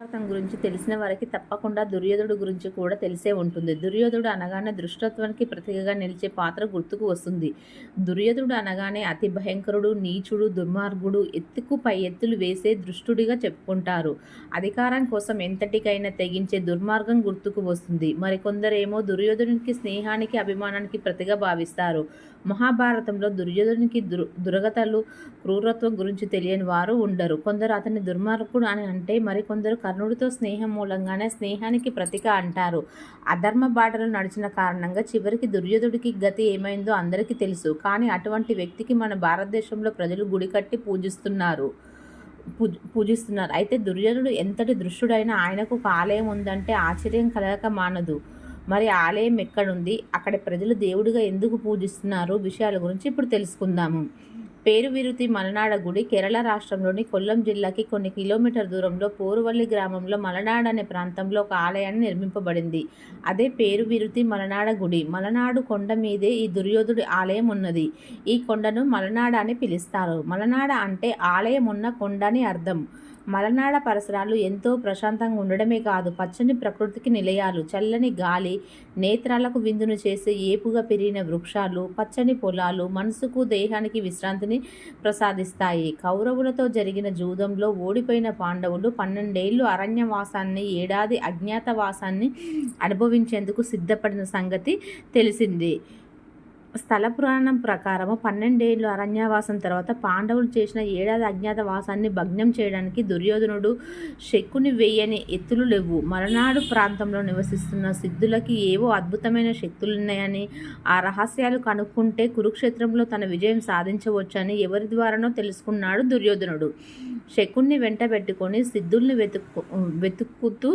మహాభారతం గురించి తెలిసిన వారికి తప్పకుండా దుర్యోధనుడు గురించి కూడా తెలిసే ఉంటుంది. దుర్యోధనుడు అనగానే దుష్టత్వానికి ప్రతీకగా నిలిచే పాత్ర గుర్తుకు వస్తుంది. దుర్యోధనుడు అనగానే అతి భయంకరుడు, నీచుడు, దుర్మార్గుడు, ఎత్తుకు పై ఎత్తులు వేసే దృష్టుడిగా చెప్పుకుంటారు. అధికారం కోసం ఎంతటికైనా తెగించే దుర్మార్గం గుర్తుకు వస్తుంది. మరికొందరేమో దుర్యోధనునికి స్నేహానికి, అభిమానానికి ప్రతిగా భావిస్తారు. మహాభారతంలో దుర్యోధనునికి దురగతలు, క్రూరత్వం గురించి తెలియని వారు ఉండరు. కొందరు అతన్ని దుర్మార్గుడు అని అంటే, మరికొందరు కర్ణుడితో స్నేహం మూలంగానే స్నేహానికి ప్రతీక అంటారు. అధర్మ బాటలో నడిచిన కారణంగా చివరికి దుర్యోధనుడికి గతి ఏమైందో అందరికీ తెలుసు. కానీ అటువంటి వ్యక్తికి మన భారతదేశంలో ప్రజలు గుడి కట్టి పూజిస్తున్నారు. అయితే దుర్యోధనుడు ఎంతటి దుష్టుడైనా ఆయనకు ఒక ఆలయం ఉందంటే ఆశ్చర్యం కలగక మానదు. మరి ఆలయం ఎక్కడుంది, అక్కడి ప్రజలు దేవుడిగా ఎందుకు పూజిస్తున్నారు విషయాల గురించి ఇప్పుడు తెలుసుకుందాము. పేరువిరుతి మలనాడ గుడి కేరళ రాష్ట్రంలోని కొల్లం జిల్లాకి కొన్ని కిలోమీటర్ దూరంలో పోరువల్లి గ్రామంలో మలనాడ్ అనే ప్రాంతంలో ఒక ఆలయాన్ని నిర్మింపబడింది. అదే పేరువిరుతి మలనాడ గుడి. మలనాడు కొండ మీదే ఈ దుర్యోధుడి ఆలయం ఉన్నది. ఈ కొండను మలనాడ అని పిలుస్తారు. మలనాడ అంటే ఆలయం ఉన్న కొండ అని అర్థం. మలనాడ పరిసరాలు ఎంతో ప్రశాంతంగా ఉండడమే కాదు, పచ్చని ప్రకృతికి నిలయాలు, చల్లని గాలి, నేత్రాలకు విందును చేసే ఏపుగా పెరిగిన వృక్షాలు, పచ్చని పొలాలు మనసుకు, దేహానికి విశ్రాంతిని ప్రసాదిస్తాయి. కౌరవులతో జరిగిన జూదంలో ఓడిపోయిన పాండవులు 12 ఏళ్లు అరణ్యవాసాన్ని, ఏడాది అజ్ఞాతవాసాన్ని అనుభవించేందుకు సిద్ధపడిన సంగతి తెలిసింది. స్థల పురాణం ప్రకారము 12 ఏళ్లు అరణ్యవాసం తర్వాత పాండవులు చేసిన ఏడాది అజ్ఞాతవాసాన్ని భగ్నం చేయడానికి దుర్యోధనుడు శకుని వేయని ఎత్తులు లేవు. మలనాడు ప్రాంతంలో నివసిస్తున్న సిద్ధులకి ఏవో అద్భుతమైన శక్తులున్నాయని, ఆ రహస్యాలు కనుక్కుంటే కురుక్షేత్రంలో తన విజయం సాధించవచ్చని ఎవరి ద్వారానో తెలుసుకున్నాడు దుర్యోధనుడు. శకుణ్ణి వెంట పెట్టుకొని సిద్ధుల్ని వెతుకుతూ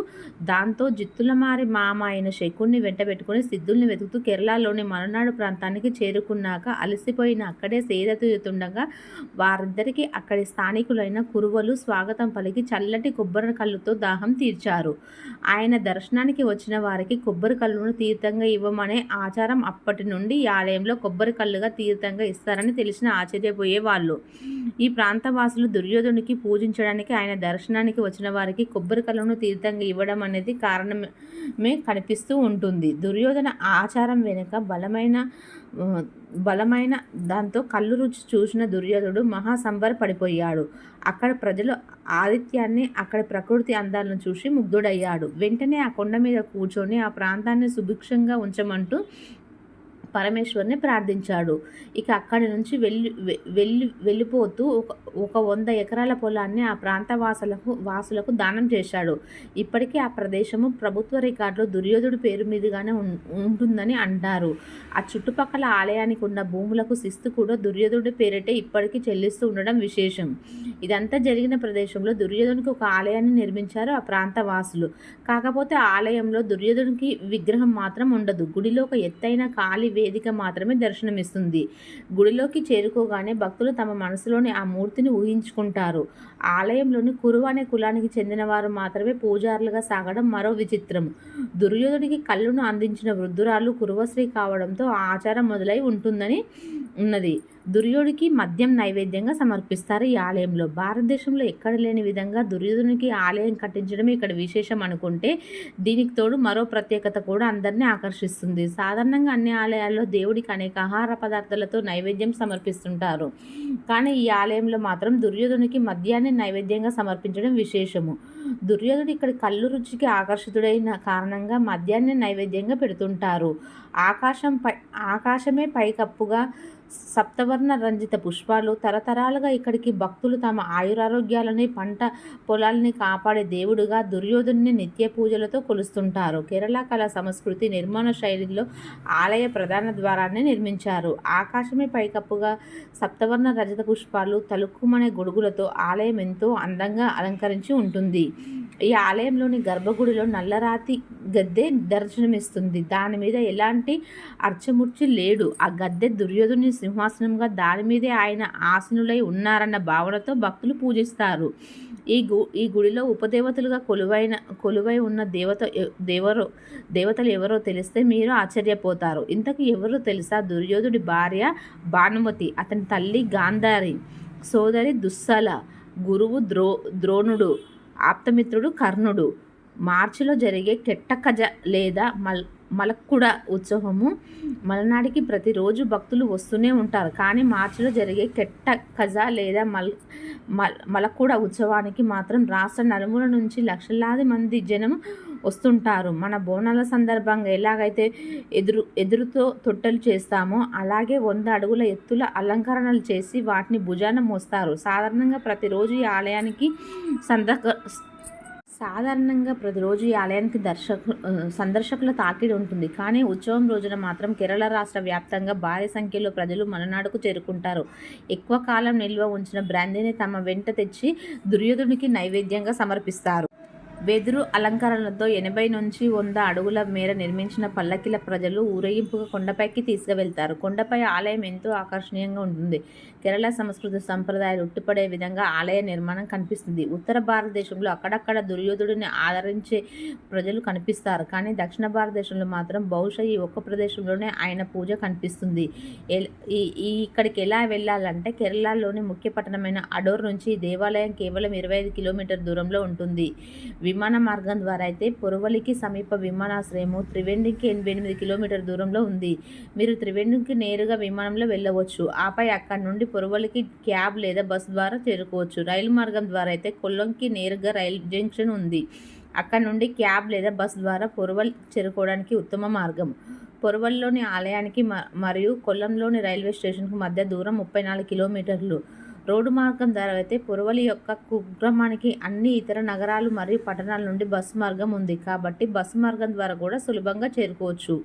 దాంతో జిత్తులమారి మామ అయిన శకుణ్ణి వెంట పెట్టుకొని సిద్ధుల్ని వెతుకుతూ కేరళలోని మలనాడు ప్రాంతానికి చేరుకున్నాక అలసిపోయిన అక్కడే సేద తీరుతుండగా వారిద్దరికీ అక్కడి స్థానికులైన కురువలు స్వాగతం పలికి చల్లటి కొబ్బరి కళ్ళుతో దాహం తీర్చారు. ఆయన దర్శనానికి వచ్చిన వారికి కొబ్బరి కళ్ళును తీర్థంగా ఇవ్వమనే ఆచారం. అప్పటి నుండి ఈ ఆలయంలో కొబ్బరి కళ్ళుగా తీర్థంగా ఇస్తారని తెలిసిన ఆశ్చర్యపోయేవాళ్ళు. ఈ ప్రాంతవాసులు దుర్యోధనునికి పూజించడానికి, ఆయన దర్శనానికి వచ్చిన వారికి కొబ్బరి కళ్ళను తీర్థంగా ఇవ్వడం అనేది కారణమే కనిపిస్తూ ఉంటుంది. దుర్యోధన ఆచారం వెనుక బలమైన దాంతో కళ్ళు రుచి చూసిన దుర్యోధనుడు మహాసంబరపడిపోయాడు. అక్కడ ప్రజల ఆతిథ్యాన్ని, అక్కడి ప్రకృతి అందాలను చూసి ముగ్ధుడయ్యాడు. వెంటనే ఆ కొండ మీద కూర్చొని ఆ ప్రాంతాన్ని సుభిక్షంగా ఉంచమంటూ పరమేశ్వరుని ప్రార్థించాడు. ఇక అక్కడి నుంచి వెళ్ళిపోతూ ఒక 100 ఎకరాల పొలాన్ని ఆ ప్రాంత వాసులకు దానం చేశాడు. ఇప్పటికీ ఆ ప్రదేశము ప్రభుత్వ రికార్డులో దుర్యోధుడి పేరు మీదుగానే ఉంటుందని అంటారు. ఆ చుట్టుపక్కల ఆలయానికి ఉన్న భూములకు శిస్తు కూడా దుర్యోధుడి పేరిటే ఇప్పటికీ చెల్లిస్తూ ఉండడం విశేషం. ఇదంతా జరిగిన ప్రదేశంలో దుర్యోధనునికి ఒక ఆలయాన్ని నిర్మించారు ఆ ప్రాంత వాసులు. కాకపోతే ఆలయంలో దుర్యోధనునికి విగ్రహం మాత్రం ఉండదు. గుడిలో ఒక ఎత్తైన ఖాళీ వేదిక మాత్రమే దర్శనమిస్తుంది. గుడిలోకి చేరుకోగానే భక్తులు తమ మనసులోని ఆ మూర్తిని ఊహించుకుంటారు. ఆలయంలోని కురువ అనే కులానికి చెందిన వారు మాత్రమే పూజారులుగా సాగడం మరో విచిత్రం. దుర్యోధనుడికి కళ్ళును అందించిన వృద్ధురాలు కురువశ్రీ కావడంతో ఆ ఆచారం మొదలై ఉన్నది. దుర్యోధుడికి మద్యం నైవేద్యంగా సమర్పిస్తారు ఈ ఆలయంలో. భారతదేశంలో ఎక్కడ లేని విధంగా దుర్యోధనునికి ఆలయం కట్టించడం ఇక్కడ విశేషం అనుకుంటే, దీనికి తోడు మరో ప్రత్యేకత కూడా అందరినీ ఆకర్షిస్తుంది. సాధారణంగా అన్ని ఆలయాల్లో దేవుడికి అనేక ఆహార పదార్థాలతో నైవేద్యం సమర్పిస్తుంటారు. కానీ ఈ ఆలయంలో మాత్రం దుర్యోధనునికి మద్యాన్ని నైవేద్యంగా సమర్పించడం విశేషము. దుర్యోధనుడు ఇక్కడ కళ్ళు రుచికి ఆకర్షితుడైన కారణంగా మద్యాన్ని నైవేద్యంగా పెడుతుంటారు. ఆకాశమే పైకప్పుగా సప్తవర్ణ రంజిత పుష్పాలు. తరతరాలుగా ఇక్కడికి భక్తులు తమ ఆయురారోగ్యాలని, పంట పొలాలని కాపాడే దేవుడుగా దుర్యోధనుని నిత్య పూజలతో కొలుస్తుంటారు. కేరళ కళా సంస్కృతి నిర్మాణ శైలిలో ఆలయ ప్రధాన ద్వారాన్ని నిర్మించారు. ఆకాశమే పైకప్పుగా సప్తవర్ణ రజత పుష్పాలు, తలుక్కుమనే గొడుగులతో ఆలయం ఎంతో అందంగా అలంకరించి ఉంటుంది. ఈ ఆలయంలోని గర్భగుడిలో నల్లరాతి గద్దె దర్శనమిస్తుంది. దాని మీద ఎలాంటి అర్చమూర్చి లేడు. ఆ గద్దె దుర్యోధుని సింహాసనంగా, దాని మీదే ఆయన ఆసనులై ఉన్నారన్న భావనతో భక్తులు పూజిస్తారు. ఈ గుడిలో ఉపదేవతలుగా కొలువై ఉన్న దేవతలు ఎవరో తెలిస్తే మీరు ఆశ్చర్యపోతారు. ఇంతకు ఎవరో తెలుసా? దుర్యోధుడి భార్య భానుమతి, అతని తల్లి గాంధారి, సోదరి దుస్సల, గురువు ద్రోణుడు, ఆప్తమిత్రుడు కర్ణుడు. మార్చిలో జరిగే కెట్టకజ లేదా మలక్కుడ ఉత్సవము. మలనాడికి ప్రతిరోజు భక్తులు వస్తూనే ఉంటారు. కానీ మార్చిలో జరిగే కెట్టకజ లేదా మలక్కుడ ఉత్సవానికి మాత్రం రాష్ట్ర నలుమూల నుంచి లక్షలాది మంది జనం వస్తుంటారు. మన బోనాల సందర్భంగా ఎలాగైతే ఎదురుతో తొట్టెలు చేస్తామో అలాగే 100 అడుగుల ఎత్తుల అలంకరణలు చేసి వాటిని భుజాన మోస్తారు. సాధారణంగా ప్రతిరోజు ఈ ఆలయానికి సందర్శకుల తాకిడి ఉంటుంది. కానీ ఉత్సవం రోజున మాత్రం కేరళ రాష్ట్ర వ్యాప్తంగా భారీ సంఖ్యలో ప్రజలు మలనాడుకు చేరుకుంటారు. ఎక్కువ కాలం నిల్వ ఉంచిన బ్రాందీని తమ వెంట తెచ్చి దుర్యోధనునికి నైవేద్యంగా సమర్పిస్తారు. వెదురు అలంకరణలతో 80 నుంచి 100 అడుగుల మేర నిర్మించిన పల్లకిల ప్రజలు ఊరేగింపుగా కొండపైకి తీసుకువెళ్తారు. కొండపై ఆలయం ఎంతో ఆకర్షణీయంగా ఉంటుంది. కేరళ సంస్కృతి సంప్రదాయాలు ఉట్టిపడే విధంగా ఆలయ నిర్మాణం కనిపిస్తుంది. ఉత్తర భారతదేశంలో అక్కడక్కడ దుర్యోధుడిని ఆదరించే ప్రజలు కనిపిస్తారు. కానీ దక్షిణ భారతదేశంలో మాత్రం బహుశా ఈ ఒక్క ప్రదేశంలోనే ఆయన పూజ కనిపిస్తుంది. ఇక్కడికి ఎలా వెళ్ళాలంటే కేరళలోని ముఖ్య పట్టణమైన అడోర్ నుంచి ఈ దేవాలయం కేవలం 25 కిలోమీటర్ దూరంలో ఉంటుంది. విమాన మార్గం ద్వారా అయితే పొరవలికి సమీప విమానాశ్రయము త్రివేంద్రంకి 88 కిలోమీటర్ దూరంలో ఉంది. మీరు త్రివేంద్రంకి నేరుగా విమానంలో వెళ్ళవచ్చు. ఆపై అక్కడి నుండి పొరవలికి క్యాబ్ లేదా బస్ ద్వారా చేరుకోవచ్చు. రైలు మార్గం ద్వారా అయితే కొల్లంకి నేరుగా రైలు జంక్షన్ ఉంది. అక్కడి నుండి క్యాబ్ లేదా బస్ ద్వారా పొరవల్ చేరుకోవడానికి ఉత్తమ మార్గం. పొరవల్లోని ఆలయానికి మరియు కొల్లంలోని రైల్వే స్టేషన్కు మధ్య దూరం 34 కిలోమీటర్లు. రోడ్డు మార్గం ద్వారా అయితే పొరవలి యొక్క కుగ్రామానికి అన్ని ఇతర నగరాలు మరియు పట్టణాల నుండి బస్సు మార్గం ఉంది. కాబట్టి బస్సు మార్గం ద్వారా కూడా సులభంగా చేరుకోవచ్చు.